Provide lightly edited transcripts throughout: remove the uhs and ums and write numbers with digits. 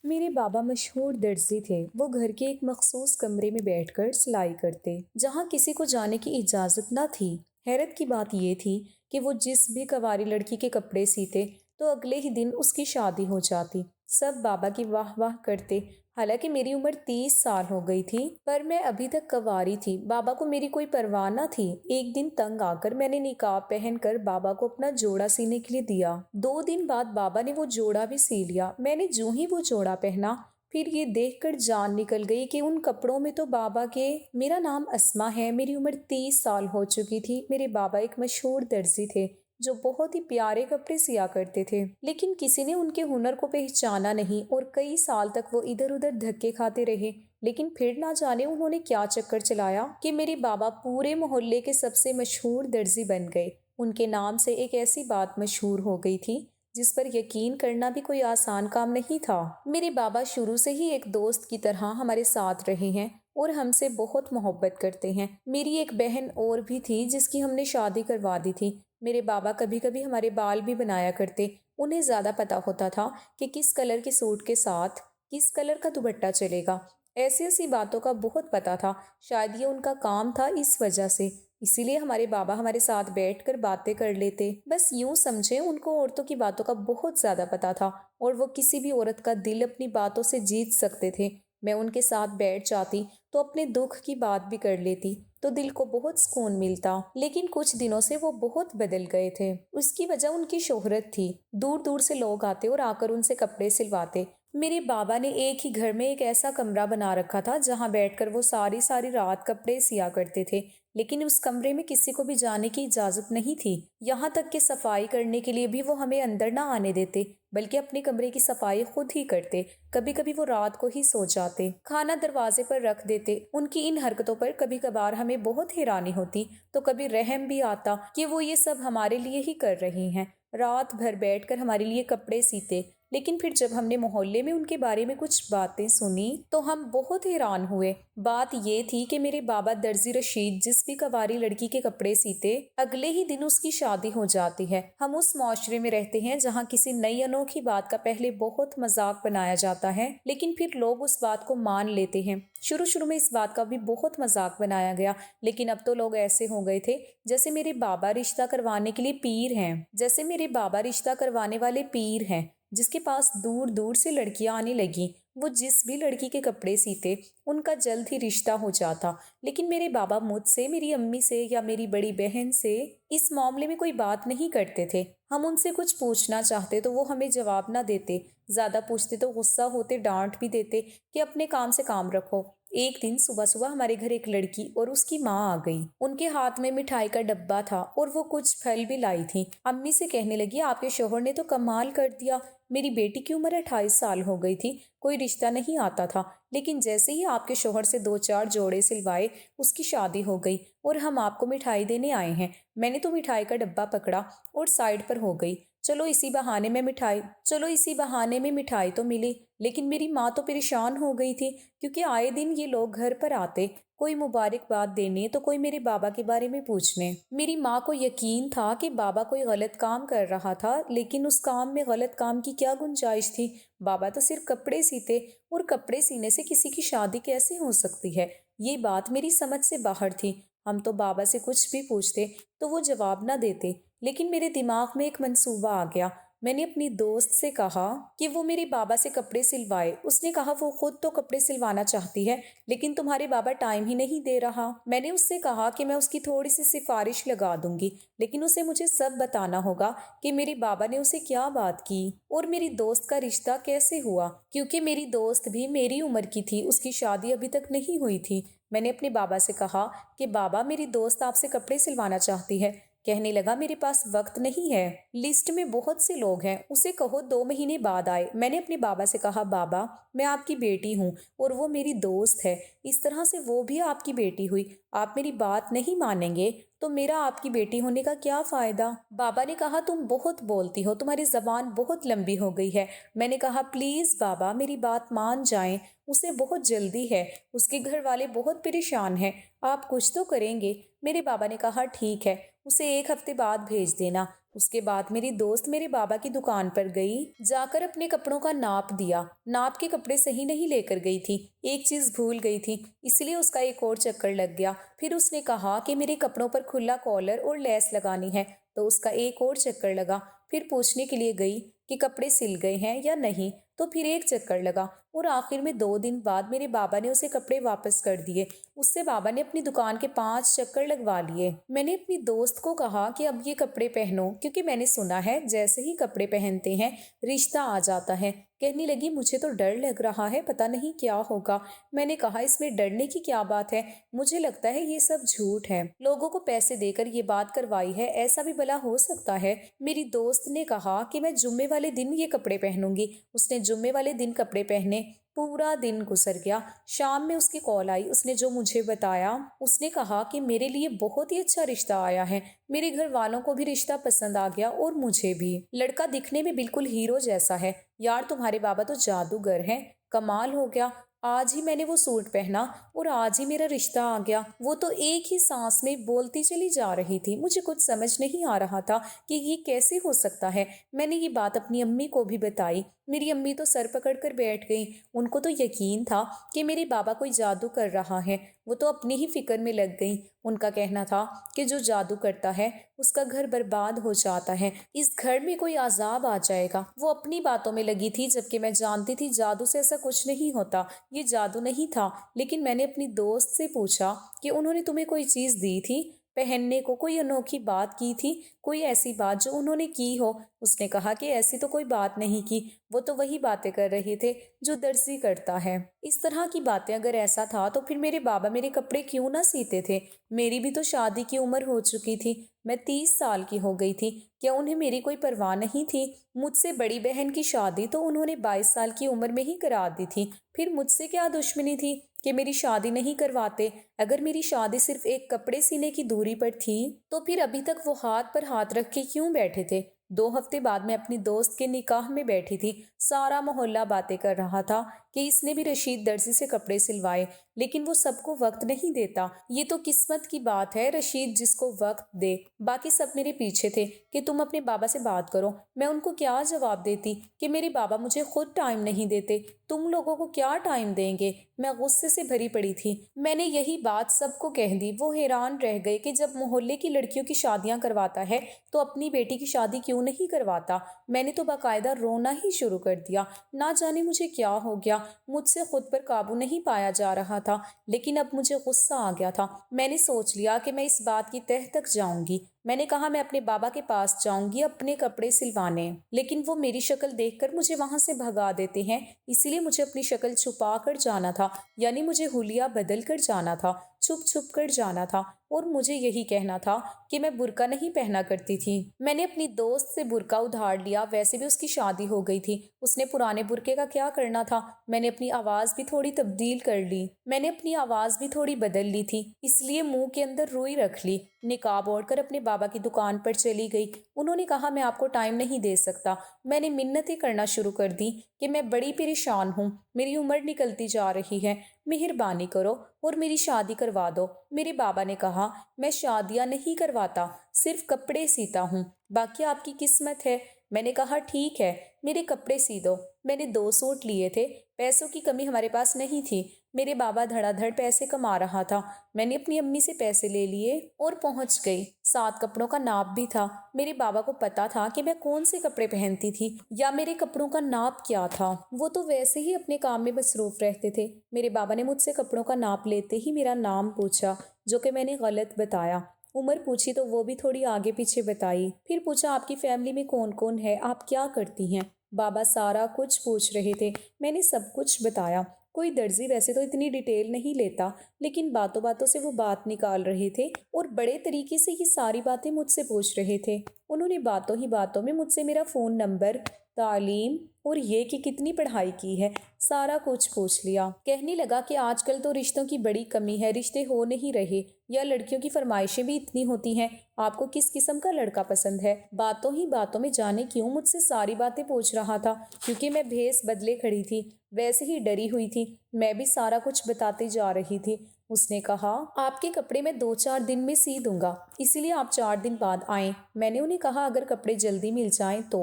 میرے بابا مشہور درزی تھے۔ وہ گھر کے ایک مخصوص کمرے میں بیٹھ کر سلائی کرتے، جہاں کسی کو جانے کی اجازت نہ تھی۔ حیرت کی بات یہ تھی کہ وہ جس بھی کنواری لڑکی کے کپڑے سیتے تو اگلے ہی دن اس کی شادی ہو جاتی۔ سب بابا کی واہ واہ کرتے، حالانکہ میری عمر 30 سال ہو گئی تھی، پر میں ابھی تک کنواری تھی۔ بابا کو میری کوئی پرواہ نہ تھی۔ ایک دن تنگ آ کر میں نے نقاب پہن کر بابا کو اپنا جوڑا سینے کے لیے دیا۔ 2 دن بعد بابا نے وہ جوڑا بھی سی لیا۔ میں نے جوں ہی وہ جوڑا پہنا، پھر یہ دیکھ کر جان نکل گئی کہ ان کپڑوں میں تو بابا کے۔ میرا نام اسما ہے، میری عمر 30 سال ہو چکی تھی۔ میرے بابا ایک مشہور درزی تھے جو بہت ہی پیارے کپڑے سیا کرتے تھے، لیکن کسی نے ان کے ہنر کو پہچانا نہیں اور کئی سال تک وہ ادھر ادھر دھکے کھاتے رہے۔ لیکن پھر نہ جانے انہوں نے کیا چکر چلایا کہ میرے بابا پورے محلے کے سب سے مشہور درزی بن گئے۔ ان کے نام سے ایک ایسی بات مشہور ہو گئی تھی جس پر یقین کرنا بھی کوئی آسان کام نہیں تھا۔ میرے بابا شروع سے ہی ایک دوست کی طرح ہمارے ساتھ رہے ہیں اور ہم سے بہت محبت کرتے ہیں۔ میری ایک بہن اور بھی تھی جس کی ہم نے شادی کروا دی تھی۔ میرے بابا کبھی کبھی ہمارے بال بھی بنایا کرتے۔ انہیں زیادہ پتا ہوتا تھا کہ کس کلر کے سوٹ کے ساتھ کس کلر کا دوپٹہ چلے گا۔ ایسی باتوں کا بہت پتا تھا، شاید یہ ان کا کام تھا اس وجہ سے، اسی لیے ہمارے بابا ہمارے ساتھ بیٹھ کر باتیں کر لیتے۔ بس یوں سمجھے ان کو عورتوں کی باتوں کا بہت زیادہ پتا تھا اور وہ کسی بھی عورت کا دل اپنی باتوں سے جیت سکتے تھے۔ میں ان کے ساتھ بیٹھ جاتی تو اپنے دکھ کی بات بھی کر لیتی تو دل کو بہت سکون ملتا۔ لیکن کچھ دنوں سے وہ بہت بدل گئے تھے۔ اس کی وجہ ان کی شہرت تھی۔ دور دور سے لوگ آتے اور آ کر ان سے کپڑے سلواتے۔ میرے بابا نے ایک ہی گھر میں ایک ایسا کمرہ بنا رکھا تھا جہاں بیٹھ کر وہ ساری رات کپڑے سیا کرتے تھے، لیکن اس کمرے میں کسی کو بھی جانے کی اجازت نہیں تھی۔ یہاں تک کہ صفائی کرنے کے لیے بھی وہ ہمیں اندر نہ آنے دیتے، بلکہ اپنے کمرے کی صفائی خود ہی کرتے۔ کبھی کبھی وہ رات کو ہی سو جاتے، کھانا دروازے پر رکھ دیتے۔ ان کی ان حرکتوں پر کبھی کبھار ہمیں بہت حیرانی ہوتی تو کبھی رحم بھی آتا کہ وہ یہ سب ہمارے لیے ہی کر رہے ہیں۔ رات بھر بیٹھ کر ہمارے لیے کپڑے سیتے۔ لیکن پھر جب ہم نے محلے میں ان کے بارے میں کچھ باتیں سنی تو ہم بہت حیران ہوئے۔ بات یہ تھی کہ میرے بابا درزی رشید جس بھی کنواری لڑکی کے کپڑے سیتے، اگلے ہی دن اس کی شادی ہو جاتی ہے۔ ہم اس معاشرے میں رہتے ہیں جہاں کسی نئی انوکھی بات کا پہلے بہت مذاق بنایا جاتا ہے، لیکن پھر لوگ اس بات کو مان لیتے ہیں۔ شروع میں اس بات کا بھی بہت مذاق بنایا گیا، لیکن اب تو لوگ ایسے ہو گئے تھے جیسے میرے بابا رشتہ کروانے کے لیے پیر ہیں، جیسے میرے بابا رشتہ کروانے والے پیر ہیں جس کے پاس دور دور سے لڑکیاں آنے لگیں۔ وہ جس بھی لڑکی کے کپڑے سیتے ان کا جلد ہی رشتہ ہو جاتا۔ لیکن میرے بابا مجھ سے، میری امی سے یا میری بڑی بہن سے اس معاملے میں کوئی بات نہیں کرتے تھے۔ ہم ان سے کچھ پوچھنا چاہتے تو وہ ہمیں جواب نہ دیتے، زیادہ پوچھتے تو غصہ ہوتے، ڈانٹ بھی دیتے کہ اپنے کام سے کام رکھو۔ ایک دن صبح ہمارے گھر ایک لڑکی اور اس کی ماں آ گئی۔ ان کے ہاتھ میں مٹھائی کا ڈبہ تھا اور وہ کچھ پھل بھی لائی تھی۔ امی سے کہنے لگی، آپ کے شوہر نے تو کمال کر دیا، میری بیٹی کی عمر 28 سال ہو گئی تھی، کوئی رشتہ نہیں آتا تھا، لیکن جیسے ہی آپ کے شوہر سے 2-4 جوڑے سلوائے اس کی شادی ہو گئی اور ہم آپ کو مٹھائی دینے آئے ہیں۔ میں نے تو مٹھائی کا ڈبہ پکڑا اور سائڈ پر ہو گئی، چلو اسی بہانے میں مٹھائی تو ملی۔ لیکن میری ماں تو پریشان ہو گئی تھی کیونکہ آئے دن یہ لوگ گھر پر آتے، کوئی مبارکباد دینے تو کوئی میرے بابا کے بارے میں پوچھنے۔ میری ماں کو یقین تھا کہ بابا کوئی غلط کام کر رہا تھا، لیکن اس کام میں غلط کام کی کیا گنجائش تھی؟ بابا تو صرف کپڑے سیتے اور کپڑے سینے سے کسی کی شادی کیسے ہو سکتی ہے؟ یہ بات میری سمجھ سے باہر تھی۔ ہم تو بابا سے کچھ بھی پوچھتے تو وہ جواب نہ دیتے، لیکن میرے دماغ میں ایک منصوبہ آ گیا۔ میں نے اپنی دوست سے کہا کہ وہ میرے بابا سے کپڑے سلوائے۔ اس نے کہا وہ خود تو کپڑے سلوانا چاہتی ہے لیکن تمہارے بابا ٹائم ہی نہیں دے رہا۔ میں نے اس سے کہا کہ میں اس کی تھوڑی سی سفارش لگا دوں گی، لیکن اسے مجھے سب بتانا ہوگا کہ میرے بابا نے اسے کیا بات کی اور میری دوست کا رشتہ کیسے ہوا، کیونکہ میری دوست بھی میری عمر کی تھی، اس کی شادی ابھی تک نہیں ہوئی تھی۔ میں نے اپنے بابا سے کہا کہ بابا میری دوست آپ سے کپڑے سلوانا چاہتی ہے۔ کہنے لگا میرے پاس وقت نہیں ہے، لسٹ میں بہت سے لوگ ہیں، اسے کہو 2 مہینے بعد آئے۔ میں نے اپنے بابا سے کہا بابا میں آپ کی بیٹی ہوں اور وہ میری دوست ہے، اس طرح سے وہ بھی آپ کی بیٹی ہوئی، آپ میری بات نہیں مانیں گے تو میرا آپ کی بیٹی ہونے کا کیا فائدہ؟ بابا نے کہا تم بہت بولتی ہو، تمہاری زبان بہت لمبی ہو گئی ہے۔ میں نے کہا پلیز بابا میری بات مان جائیں، اسے بہت جلدی ہے، اس کے گھر والے بہت پریشان ہیں، آپ کچھ تو کریں گے۔ میرے بابا نے کہا ٹھیک ہے، اسے 1 ہفتے بعد بھیج دینا۔ اس کے بعد میری دوست میرے بابا کی دکان پر گئی، جا کر اپنے کپڑوں کا ناپ دیا۔ ناپ کے کپڑے صحیح نہیں لے کر گئی تھی، ایک چیز بھول گئی تھی، اس لیے اس کا ایک اور چکر لگ گیا۔ پھر اس نے کہا کہ میرے کپڑوں پر کھلا کالر اور لیس لگانی ہے، تو اس کا ایک اور چکر لگا۔ پھر پوچھنے کے لیے گئی کہ کپڑے سل گئے ہیں یا نہیں، تو پھر ایک چکر لگا، اور آخر میں 2 دن بعد میرے بابا نے اسے کپڑے واپس کر دیے۔ اس سے بابا نے اپنی دکان کے 5 چکر لگوا لیے۔ میں نے اپنی دوست کو کہا کہ اب یہ کپڑے پہنو، کیونکہ میں نے سنا ہے جیسے ہی کپڑے پہنتے ہیں رشتہ آ جاتا ہے۔ کہنے لگی مجھے تو ڈر لگ رہا ہے، پتہ نہیں کیا ہوگا۔ میں نے کہا اس میں ڈرنے کی کیا بات ہے، مجھے لگتا ہے یہ سب جھوٹ ہے، لوگوں کو پیسے دے کر یہ بات کروائی ہے، ایسا بھی بھلا ہو سکتا ہے۔ میری دوست نے کہا کہ میں جمعے والے دن یہ کپڑے پہنوں گی۔ اس نے جمعے والے دن کپڑے پہنے، پورا دن گزر گیا۔ شام میں اس کی کال آئی، اس نے جو مجھے بتایا، اس نے کہا کہ میرے لیے بہت ہی اچھا رشتہ آیا ہے، میرے گھر والوں کو بھی رشتہ پسند آ گیا اور مجھے بھی۔ لڑکا دکھنے میں بالکل ہیرو جیسا ہے، یار تمہارے بابا تو جادوگر ہیں، کمال ہو گیا۔ آج ہی میں نے وہ سوٹ پہنا اور آج ہی میرا رشتہ آ گیا۔ وہ تو ایک ہی سانس میں بولتی چلی جا رہی تھی، مجھے کچھ سمجھ نہیں آ رہا تھا کہ یہ کیسے ہو سکتا ہے۔ میں نے یہ بات اپنی امی کو بھی بتائی، میری امی تو سر پکڑ کر بیٹھ گئیں۔ ان کو تو یقین تھا کہ میرے بابا کوئی جادو کر رہا ہے، وہ تو اپنی ہی فکر میں لگ گئیں۔ ان کا کہنا تھا کہ جو جادو کرتا ہے اس کا گھر برباد ہو جاتا ہے، اس گھر میں کوئی عذاب آ جائے گا۔ وہ اپنی باتوں میں لگی تھی، جبکہ میں جانتی تھی جادو سے ایسا کچھ نہیں ہوتا، یہ جادو نہیں تھا۔ لیکن میں نے اپنی دوست سے پوچھا کہ انہوں نے تمہیں کوئی چیز دی تھی پہننے کو، کوئی انوکھی بات کی تھی، کوئی ایسی بات جو انہوں نے کی ہو؟ اس نے کہا کہ ایسی تو کوئی بات نہیں کی، وہ تو وہی باتیں کر رہے تھے جو درزی کرتا ہے، اس طرح کی باتیں۔ اگر ایسا تھا تو پھر میرے بابا میرے کپڑے کیوں نہ سیتے تھے؟ میری بھی تو شادی کی عمر ہو چکی تھی، میں 30 سال کی ہو گئی تھی، کیا انہیں میری کوئی پرواہ نہیں تھی؟ مجھ سے بڑی بہن کی شادی تو انہوں نے 22 سال کی عمر میں ہی کرا دی تھی، پھر مجھ سے کیا دشمنی تھی کہ میری شادی نہیں کرواتے؟ اگر میری شادی صرف ایک کپڑے سینے کی دوری پر تھی تو پھر ابھی تک وہ ہاتھ پر ہاتھ رکھ کے کیوں بیٹھے تھے؟ 2 ہفتے بعد میں اپنی دوست کے نکاح میں بیٹھی تھی، سارا محلہ باتیں کر رہا تھا کہ اس نے بھی رشید درزی سے کپڑے سلوائے، لیکن وہ سب کو وقت نہیں دیتا۔ یہ تو قسمت کی بات ہے، رشید جس کو وقت دے۔ باقی سب میرے پیچھے تھے کہ تم اپنے بابا سے بات کرو۔ میں ان کو کیا جواب دیتی کہ میرے بابا مجھے خود ٹائم نہیں دیتے، تم لوگوں کو کیا ٹائم دیں گے؟ میں غصے سے بھری پڑی تھی۔ میں نے یہی بات سب کو کہہ دی۔ وہ حیران رہ گئے کہ جب محلے کی لڑکیوں کی شادیاں کرواتا ہے تو اپنی بیٹی کی شادی کیوں نہیں کرواتا؟ میں نے تو باقاعدہ رونا ہی شروع کر دیا۔ نہ جانے مجھے کیا ہو گیا، مجھ سے خود پر قابو نہیں پایا جا رہا تھا، لیکن اب مجھے غصہ آ گیا تھا۔ میں نے سوچ لیا کہ میں اس بات کی تہہ تک جاؤں گی۔ میں نے کہا میں اپنے بابا کے پاس جاؤں گی اپنے کپڑے سلوانے، لیکن وہ میری شکل دیکھ کر مجھے وہاں سے بھگا دیتے ہیں، اسی لیے مجھے اپنی شکل چھپا کر جانا تھا، یعنی مجھے حلیہ بدل کر جانا تھا، چھپ چھپ کر جانا تھا، اور مجھے یہی کہنا تھا کہ میں برقع نہیں پہنا کرتی تھی۔ میں نے اپنی دوست سے برقع ادھار لیا، ویسے بھی اس کی شادی ہو گئی تھی، اس نے پرانے برقعے کا کیا کرنا تھا؟ میں نے اپنی آواز بھی تھوڑی تبدیل کر لی، میں نے اپنی آواز بھی تھوڑی بدل لی تھی، اس لیے منہ کے اندر روئی رکھ لی، نقاب اوڑھ کر اپنے بابا کی دکان پر چلی گئی۔ انہوں نے کہا میں آپ کو ٹائم نہیں دے سکتا۔ میں نے منتیں کرنا شروع کر دی کہ میں بڑی پریشان ہوں، میری عمر نکلتی جا رہی ہے، مہربانی کرو اور میری شادی کروا دو۔ میرے بابا نے کہا میں شادیاں نہیں کرواتا، صرف کپڑے سیتا ہوں، باقی آپ کی قسمت ہے۔ میں نے کہا ٹھیک ہے، میرے کپڑے سی دو۔ میں نے 2 سوٹ لیے تھے، پیسوں کی کمی ہمارے پاس نہیں تھی، میرے بابا دھڑا دھڑ پیسے کما رہا تھا۔ میں نے اپنی امی سے پیسے لے لیے اور پہنچ گئی، ساتھ کپڑوں کا ناپ بھی تھا۔ میرے بابا کو پتا تھا کہ میں کون سے کپڑے پہنتی تھی یا میرے کپڑوں کا ناپ کیا تھا، وہ تو ویسے ہی اپنے کام میں مصروف رہتے تھے۔ میرے بابا نے مجھ سے کپڑوں کا ناپ لیتے ہی میرا نام پوچھا، جو کہ میں نے غلط بتایا۔ عمر پوچھی تو وہ بھی تھوڑی آگے پیچھے بتائی۔ پھر پوچھا آپ کی فیملی میں کون کون ہے، آپ کیا کرتی ہیں؟ بابا سارا کچھ پوچھ رہے تھے، میں نے سب کچھ بتایا۔ کوئی درزی ویسے تو اتنی ڈیٹیل نہیں لیتا، لیکن باتوں باتوں سے وہ بات نکال رہے تھے اور بڑے طریقے سے یہ ساری باتیں مجھ سے پوچھ رہے تھے۔ انہوں نے باتوں ہی باتوں میں مجھ سے میرا فون نمبر تعلیم اور یہ کہ کتنی پڑھائی کی ہے، سارا کچھ پوچھ لیا۔ کہنے لگا کہ آج کل تو رشتوں کی بڑی کمی ہے، رشتے ہو نہیں رہے، یا لڑکیوں کی فرمائشیں بھی اتنی ہوتی ہیں۔ آپ کو کس قسم کا لڑکا پسند ہے؟ باتوں ہی باتوں میں جانے کیوں مجھ سے ساری باتیں پوچھ رہا تھا، کیونکہ میں بھیس بدلے کھڑی تھی، ویسے ہی ڈری ہوئی تھی۔ میں بھی سارا کچھ بتاتے جا رہی تھی۔ اس نے کہا، آپ کے کپڑے میں 2-4 دن میں سی دوں گا، اسی لیے آپ 4 دن بعد آئیں۔ میں نے انہیں کہا اگر کپڑے جلدی مل جائیں تو؟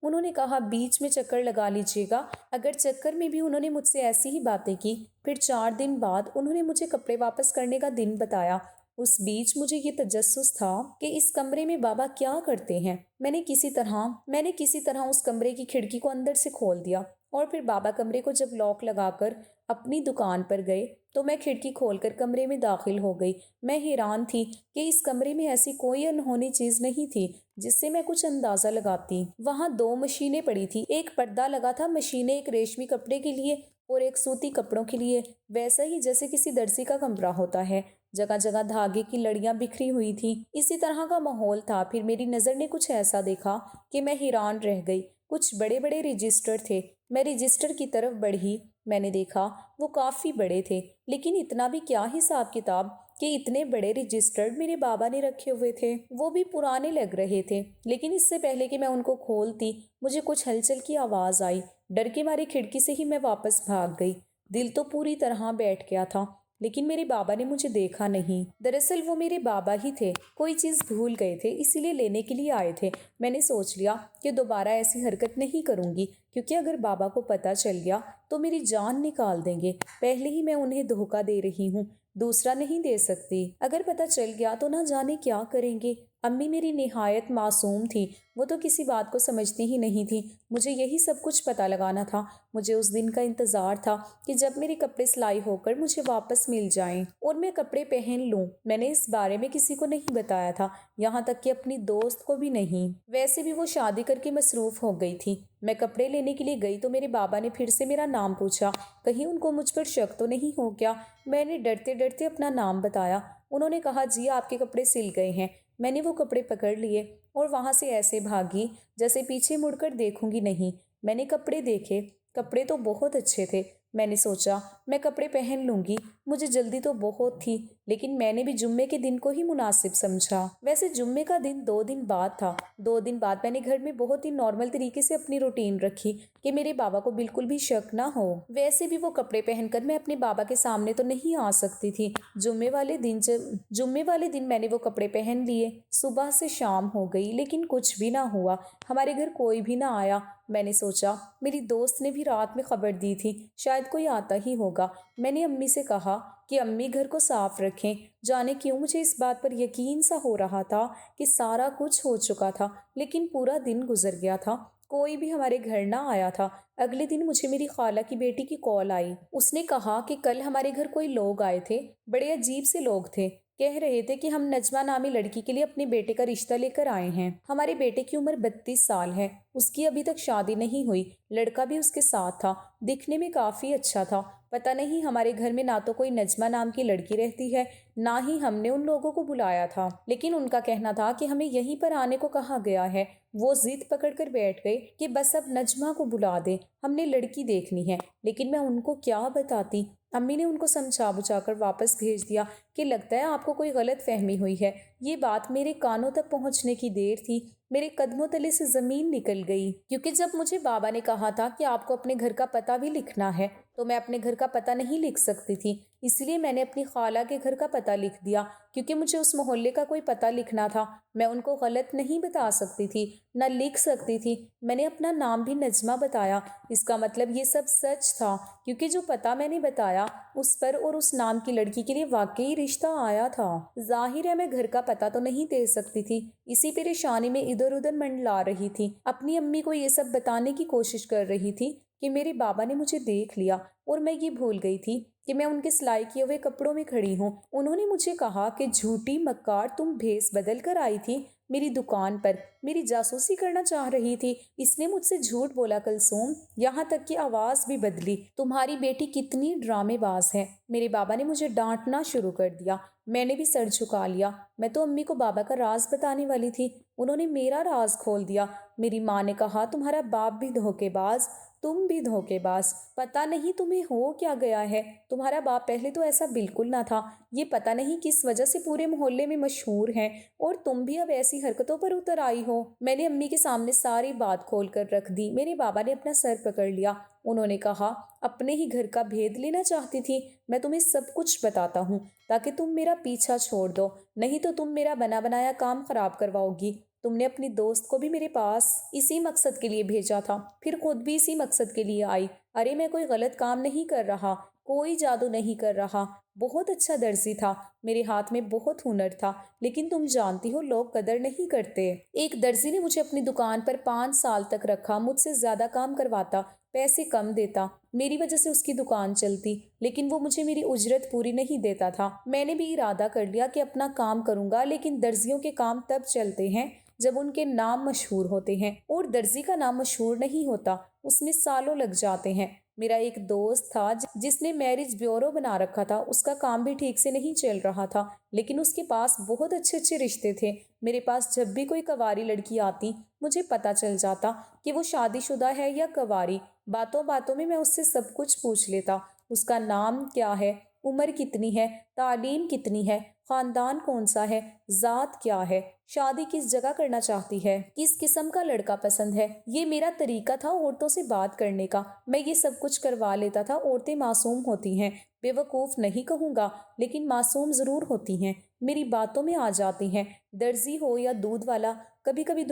انہوں نے کہا بیچ میں چکر لگا لیجیے گا۔ اگر چکر میں بھی انہوں نے مجھ سے ایسی ہی باتیں کی۔ پھر 4 دن بعد انہوں نے مجھے کپڑے واپس کرنے کا دن بتایا۔ اس بیچ مجھے یہ تجسس تھا کہ اس کمرے میں بابا کیا کرتے ہیں۔ میں نے کسی طرح اس کمرے کی کھڑکی کو اندر سے کھول دیا، اور پھر بابا کمرے کو جب لاک لگا کر اپنی دکان پر گئے تو میں کھڑکی کھول کر کمرے میں داخل ہو گئی۔ میں حیران تھی کہ اس کمرے میں ایسی کوئی انہونی چیز نہیں تھی جس سے میں کچھ اندازہ لگاتی۔ وہاں 2 مشینیں پڑی تھی، ایک پردہ لگا تھا، مشینیں ایک ریشمی کپڑے کے لیے اور ایک سوتی کپڑوں کے لیے، ویسا ہی جیسے کسی درزی کا کمرہ ہوتا ہے۔ جگہ جگہ دھاگے کی لڑیاں بکھری ہوئی تھیں، اسی طرح کا ماحول تھا۔ پھر میری نظر نے کچھ ایسا دیکھا کہ میں حیران رہ گئی۔ کچھ بڑے بڑے رجسٹر تھے۔ میں رجسٹر کی طرف بڑھی۔ میں نے دیکھا وہ کافی بڑے تھے، لیکن اتنا بھی کیا حساب کتاب کہ اتنے بڑے رجسٹر میرے بابا نے رکھے ہوئے تھے۔ وہ بھی پرانے لگ رہے تھے، لیکن اس سے پہلے کہ میں ان کو کھولتی مجھے کچھ ہلچل کی آواز آئی۔ ڈر کے مارے کھڑکی سے ہی میں واپس بھاگ گئی۔ دل تو پوری طرح بیٹھ گیا تھا، لیکن میرے بابا نے مجھے دیکھا نہیں۔ دراصل وہ میرے بابا ہی تھے، کوئی چیز بھول گئے تھے، اسی لیے لینے کے لیے آئے تھے۔ میں نے سوچ لیا کہ دوبارہ ایسی حرکت نہیں کروں گی، کیونکہ اگر بابا کو پتہ چل گیا تو میری جان نکال دیں گے۔ پہلے ہی میں انہیں دھوکہ دے رہی ہوں، دوسرا نہیں دے سکتی۔ اگر پتہ چل گیا تو نہ جانے کیا کریں گے۔ امی میری نہایت معصوم تھی، وہ تو کسی بات کو سمجھتی ہی نہیں تھی۔ مجھے یہی سب کچھ پتہ لگانا تھا۔ مجھے اس دن کا انتظار تھا کہ جب میرے کپڑے سلائی ہو کر مجھے واپس مل جائیں اور میں کپڑے پہن لوں۔ میں نے اس بارے میں کسی کو نہیں بتایا تھا، یہاں تک کہ اپنی دوست کو بھی نہیں۔ ویسے بھی وہ شادی کر کے مصروف ہو گئی تھی۔ میں کپڑے لینے کے لیے گئی تو میرے بابا نے پھر سے میرا نام پوچھا۔ کہیں ان کو مجھ پر شک تو نہیں ہو گیا؟ میں نے ڈرتے ڈرتے اپنا نام بتایا۔ انہوں نے کہا جی آپ کے کپڑے سل گئے ہیں۔ میں نے وہ کپڑے پکڑ لیے اور وہاں سے ایسے بھاگی جیسے پیچھے مڑ کر دیکھوں گی نہیں۔ میں نے کپڑے دیکھے، کپڑے تو بہت اچھے تھے۔ میں نے سوچا میں کپڑے پہن لوں گی، مجھے جلدی تو بہت تھی، لیکن میں نے بھی جمعے کے دن کو ہی مناسب سمجھا۔ ویسے جمعے کا دن 2 دن بعد تھا۔ 2 دن بعد میں نے گھر میں بہت ہی نارمل طریقے سے اپنی روٹین رکھی کہ میرے بابا کو بالکل بھی شک نہ ہو۔ ویسے بھی وہ کپڑے پہن کر میں اپنے بابا کے سامنے تو نہیں آ سکتی تھی۔ جمعے والے دن میں نے وہ کپڑے پہن لیے۔ صبح سے شام ہو گئی لیکن کچھ بھی نہ ہوا، ہمارے گھر کوئی بھی نہ آیا۔ میں نے سوچا میری دوست نے بھی رات میں خبر دی تھی، شاید کوئی آتا ہی ہوگا۔ میں نے امی سے کہا کہ امی گھر کو صاف رکھیں۔ جانے کیوں مجھے اس بات پر یقین سا ہو رہا تھا کہ سارا کچھ ہو چکا تھا، لیکن پورا دن گزر گیا تھا، کوئی بھی ہمارے گھر نہ آیا تھا۔ اگلے دن مجھے میری خالہ کی بیٹی کی کال آئی۔ اس نے کہا کہ کل ہمارے گھر کوئی لوگ آئے تھے، بڑے عجیب سے لوگ تھے، کہہ رہے تھے کہ ہم نجمہ نامی لڑکی کے لیے اپنے بیٹے کا رشتہ لے کر آئے ہیں۔ ہمارے بیٹے کی عمر 32 سال ہے، اس کی ابھی تک شادی نہیں ہوئی، لڑکا بھی اس کے ساتھ تھا، دکھنے میں کافی اچھا تھا۔ پتہ نہیں ہمارے گھر میں نہ تو کوئی نجمہ نام کی لڑکی رہتی ہے، نہ ہی ہم نے ان لوگوں کو بلایا تھا، لیکن ان کا کہنا تھا کہ ہمیں یہیں پر آنے کو کہا گیا ہے۔ وہ ضد پکڑ کر بیٹھ گئے کہ بس اب نجمہ کو بلا دیں، ہم نے لڑکی دیکھنی ہے، لیکن میں ان کو کیا بتاتی۔ امی نے ان کو سمجھا بجھا کر واپس بھیج دیا کہ لگتا ہے آپ کو کوئی غلط فہمی ہوئی ہے۔ یہ بات میرے کانوں تک پہنچنے کی دیر تھی، میرے قدموں تلے سے زمین نکل گئی، کیونکہ جب مجھے بابا نے کہا تھا کہ آپ کو اپنے گھر کا پتہ بھی لکھنا ہے تو میں اپنے گھر کا پتہ نہیں لکھ سکتی تھی، اس لیے میں نے اپنی خالہ کے گھر کا پتہ لکھ دیا، کیونکہ مجھے اس محلے کا کوئی پتہ لکھنا تھا۔ میں ان کو غلط نہیں بتا سکتی تھی، نہ لکھ سکتی تھی۔ میں نے اپنا نام بھی نجمہ بتایا، اس کا مطلب یہ سب سچ تھا، کیونکہ جو پتہ میں نے بتایا اس پر اور اس نام کی لڑکی کے لیے واقعی رشتہ آیا تھا۔ ظاہر ہے میں گھر کا پتہ تو نہیں دے سکتی تھی، اسی پریشانی میں ادھر ادھر منڈلا رہی تھی، اپنی امی کو یہ سب بتانے کی کوشش کر رہی تھی کہ میرے بابا نے مجھے دیکھ لیا، اور میں یہ بھول گئی تھی کہ میں ان کے سلائی کیے ہوئے کپڑوں میں کھڑی ہوں۔ انہوں نے مجھے کہا کہ جھوٹی مکار، تم بھیس بدل کر آئی تھی، میری دکان پر میری جاسوسی کرنا چاہ رہی تھی۔ اس نے مجھ سے جھوٹ بولا کلثوم، یہاں تک کہ آواز بھی بدلی۔ تمہاری بیٹی کتنی ڈرامے باز ہے۔ میرے بابا نے مجھے ڈانٹنا شروع کر دیا۔ میں نے بھی سر جھکا لیا۔ میں تو امی کو بابا کا راز بتانے والی تھی، انہوں نے میرا راز کھول دیا۔ میری ماں نے کہا تمہارا باپ بھی دھوکے باز، تم بھی دھوکے باز، پتہ نہیں تمہیں ہو کیا گیا ہے۔ تمہارا باپ پہلے تو ایسا بالکل نہ تھا، یہ پتہ نہیں کس وجہ سے پورے محلے میں مشہور ہیں، اور تم بھی اب ایسی حرکتوں پر اتر آئی ہو۔ میں نے امی کے سامنے ساری بات کھول کر رکھ دی۔ میرے بابا نے اپنا سر پکڑ لیا۔ انہوں نے کہا اپنے ہی گھر کا بھید لینا چاہتی تھی؟ میں تمہیں سب کچھ بتاتا ہوں تاکہ تم میرا پیچھا چھوڑ دو، نہیں تو تم میرا بنا بنایا کام خراب کرواؤ گی۔ تم نے اپنی دوست کو بھی میرے پاس اسی مقصد کے لیے بھیجا تھا، پھر خود بھی اسی مقصد کے لیے آئی۔ ارے میں کوئی غلط کام نہیں کر رہا، کوئی جادو نہیں کر رہا، بہت اچھا درزی تھا، میرے ہاتھ میں بہت ہنر تھا، لیکن تم جانتی ہو لوگ قدر نہیں کرتے۔ ایک درزی نے مجھے اپنی دکان پر 5 سال تک رکھا، مجھ سے زیادہ کام کرواتا، پیسے کم دیتا، میری وجہ سے اس کی دکان چلتی، لیکن وہ مجھے میری اجرت پوری نہیں دیتا تھا۔ میں نے بھی ارادہ کر لیا کہ اپنا کام کروں گا، لیکن درزیوں کے کام تب چلتے ہیں جب ان کے نام مشہور ہوتے ہیں، اور درزی کا نام مشہور نہیں ہوتا، اس میں سالوں لگ جاتے ہیں۔ میرا ایک دوست تھا جس نے میرج بیورو بنا رکھا تھا، اس کا کام بھی ٹھیک سے نہیں چل رہا تھا، لیکن اس کے پاس بہت اچھے اچھے رشتے تھے۔ میرے پاس جب بھی کوئی کنواری لڑکی آتی، مجھے پتہ چل جاتا کہ وہ شادی شدہ ہے یا کنواری۔ باتوں باتوں میں اس سے سب کچھ پوچھ لیتا، اس کا نام کیا ہے، عمر کتنی ہے، تعلیم کتنی ہے، خاندان کون سا ہے، ذات کیا ہے، شادی کس جگہ کرنا چاہتی ہے، کس قسم کا لڑکا پسند ہے۔ یہ میرا طریقہ تھا عورتوں سے بات کرنے کا، میں یہ سب کچھ کروا لیتا تھا۔ عورتیں معصوم ہوتی ہیں، بے وقوف نہیں کہوں گا، لیکن معصوم ضرور ہوتی ہیں، میری باتوں میں آ جاتی ہیں۔ درزی ہو یا دودھ والا، کبھی کبھی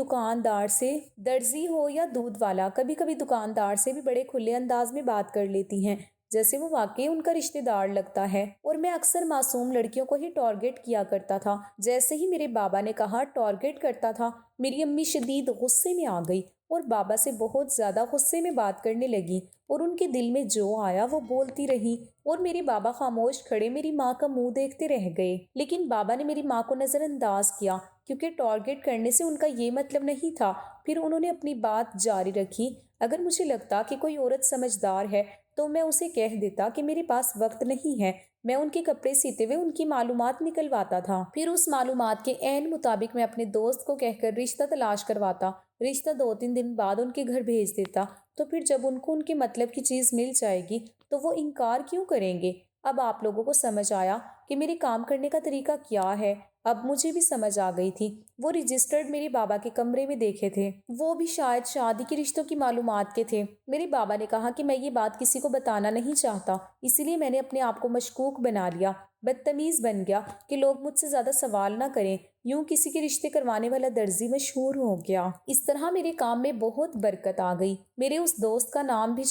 دکاندار سے بھی بڑے کھلے انداز میں بات کر لیتی ہیں، جیسے وہ واقعی ان کا رشتہ دار لگتا ہے۔ اور میں اکثر معصوم لڑکیوں کو ہی ٹارگٹ کیا کرتا تھا، جیسے ہی میرے بابا نے کہا ٹارگٹ کرتا تھا۔ میری امی شدید غصے میں آ گئی اور بابا سے بہت زیادہ غصے میں بات کرنے لگی، اور ان کے دل میں جو آیا وہ بولتی رہی، اور میرے بابا خاموش کھڑے میری ماں کا منہ دیکھتے رہ گئے۔ لیکن بابا نے میری ماں کو نظر انداز کیا، کیونکہ ٹارگٹ کرنے سے ان کا یہ مطلب نہیں تھا۔ پھر انہوں نے اپنی بات جاری رکھی، اگر مجھے لگتا کہ کوئی عورت سمجھدار ہے تو میں اسے کہہ دیتا کہ میرے پاس وقت نہیں ہے۔ میں ان کے کپڑے سیتے ہوئے ان کی معلومات نکلواتا تھا، پھر اس معلومات کے عین مطابق میں اپنے دوست کو کہہ کر رشتہ تلاش کرواتا، رشتہ 2-3 دن بعد ان کے گھر بھیج دیتا۔ تو پھر جب ان کو ان کے مطلب کی چیز مل جائے گی تو وہ انکار کیوں کریں گے؟ اب آپ لوگوں کو سمجھ آیا کہ میرے کام کرنے کا طریقہ کیا ہے؟ اب مجھے بھی سمجھ آ گئی تھی۔ وہ رجسٹرڈ میرے بابا کے کمرے میں دیکھے تھے، وہ بھی شاید شادی کے رشتوں کی معلومات کے تھے۔ میرے بابا نے کہا کہ میں یہ بات کسی کو بتانا نہیں چاہتا، اسی لیے میں نے اپنے آپ کو مشکوک بنا لیا، بدتمیز بن گیا کہ لوگ مجھ سے زیادہ سوال نہ کریں، یوں کسی کے رشتے کروانے والا درزی مشہور ہو گیا۔ اس طرح میرے کام میں بہت برکت آ گئی، میرے اس دوست کا کام بھی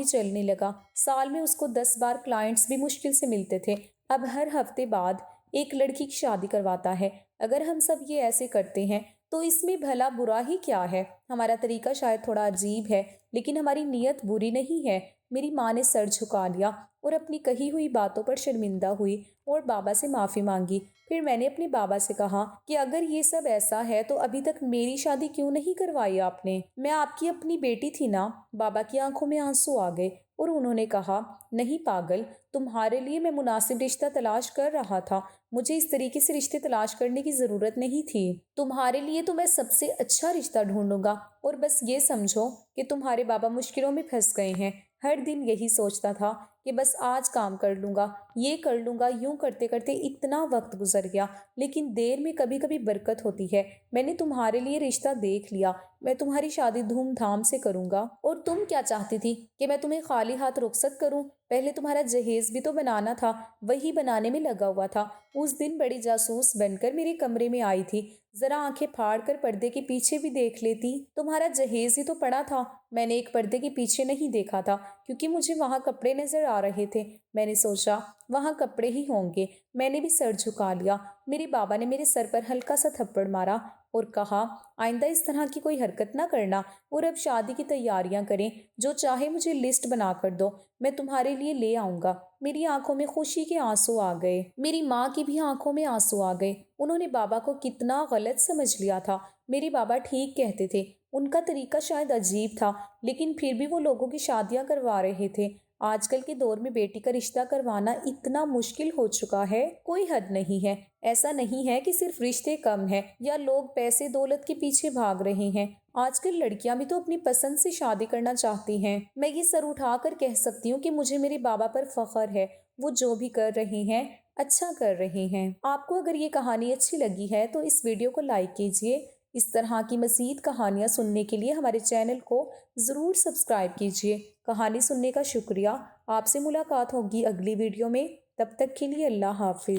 چلنے لگا۔ سال میں اس کو 10 بار کلائنٹس بھی مشکل سے ملتے تھے۔ اب ہر ہفتے بعد ایک لڑکی کی شادی کرواتا ہے۔ اگر ہم سب یہ ایسے کرتے ہیں تو اس میں بھلا برا ہی کیا ہے؟ ہمارا طریقہ شاید تھوڑا عجیب ہے، لیکن ہماری نیت بری نہیں ہے۔ میری ماں نے سر جھکا لیا اور اپنی کہی ہوئی باتوں پر شرمندہ ہوئی اور بابا سے معافی مانگی۔ پھر میں نے اپنے بابا سے کہا کہ اگر یہ سب ایسا ہے تو ابھی تک میری شادی کیوں نہیں کروائی آپ نے؟ میں آپ کی اپنی بیٹی تھی نا۔ بابا کی آنکھوں میں آنسو آ گئے اور انہوں نے کہا نہیں پاگل، تمہارے لیے میں مناسب رشتہ تلاش کر رہا تھا، مجھے اس طریقے سے رشتے تلاش کرنے کی ضرورت نہیں تھی۔ تمہارے لیے تو میں سب سے اچھا رشتہ ڈھونڈوں گا، اور بس یہ سمجھو کہ تمہارے بابا مشکلوں میں پھنس گئے ہیں۔ ہر دن یہی سوچتا تھا کہ بس آج کام کر لوں گا، یہ کر لوں گا، یوں کرتے کرتے اتنا وقت گزر گیا۔ لیکن دیر میں کبھی کبھی برکت ہوتی ہے۔ میں نے تمہارے لیے رشتہ دیکھ لیا، میں تمہاری شادی دھوم دھام سے کروں گا۔ اور تم کیا چاہتی تھی کہ میں تمہیں خالی ہاتھ رخصت کروں؟ پہلے تمہارا جہیز بھی تو بنانا تھا، وہی بنانے میں لگا ہوا تھا۔ اس دن بڑی جاسوس بن کر میرے کمرے میں آئی تھی، ذرا آنکھیں پھاڑ کر پردے کے پیچھے بھی دیکھ لیتی، تمہارا جہیز ہی تو پڑا تھا۔ میں نے ایک پردے کے پیچھے نہیں دیکھا تھا کیونکہ مجھے وہاں کپڑے نظر آ رہے تھے، میں نے سوچا وہاں کپڑے ہی ہوں گے۔ میں نے بھی سر جھکا لیا۔ میرے بابا نے میرے سر پر ہلکا سا تھپڑ مارا۔ اور کہا آئندہ اس طرح کی کوئی حرکت نہ کرنا اور اب شادی کی تیاریاں کریں، جو چاہے مجھے لسٹ بنا کر دو، میں تمہارے لیے لے آؤں گا۔ میری آنکھوں میں خوشی کے آنسو آ گئے، میری ماں کی بھی آنکھوں میں آنسو آ گئے۔ انہوں نے بابا کو کتنا غلط سمجھ لیا تھا۔ میرے بابا ٹھیک کہتے تھے، ان کا طریقہ شاید عجیب تھا، لیکن پھر بھی وہ لوگوں کی شادیاں کروا رہے تھے۔ آج کل کے دور میں بیٹی کا رشتہ کروانا اتنا مشکل ہو چکا ہے، کوئی حد نہیں ہے۔ ایسا نہیں ہے کہ صرف رشتے کم ہیں یا لوگ پیسے دولت کے پیچھے بھاگ رہے ہیں۔ آج کل لڑکیاں بھی تو اپنی پسند سے شادی کرنا چاہتی ہیں۔ میں یہ سر اٹھا کر کہہ سکتی ہوں کہ مجھے میرے بابا پر فخر ہے، وہ جو بھی کر رہے ہیں اچھا کر رہے ہیں۔ آپ کو اگر یہ کہانی اچھی لگی ہے تو اس ویڈیو کو لائک کیجیے۔ اس طرح کی مزید کہانیاں سننے کے لیے ہمارے چینل کو ضرور سبسکرائب کیجیے۔ کہانی سننے کا شکریہ۔ آپ سے ملاقات ہوگی اگلی ویڈیو میں، تب تک کے لیے اللہ حافظ۔